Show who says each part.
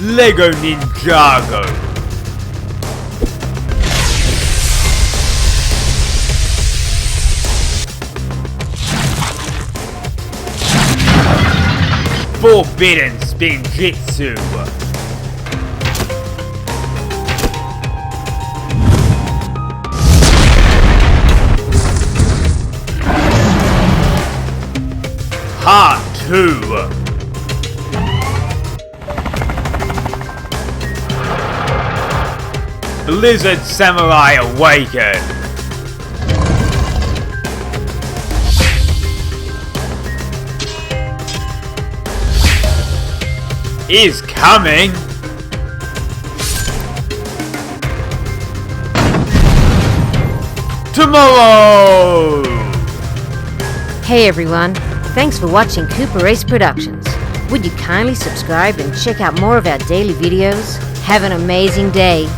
Speaker 1: Lego Ninjago. Forbidden Spinjitzu. Part 2. Blizzard Samurai Awaken. Is coming. Tomorrow.
Speaker 2: Hey everyone, thanks for watching CooperAce Productions. Would you kindly subscribe and check out more of our daily videos? Have an amazing day.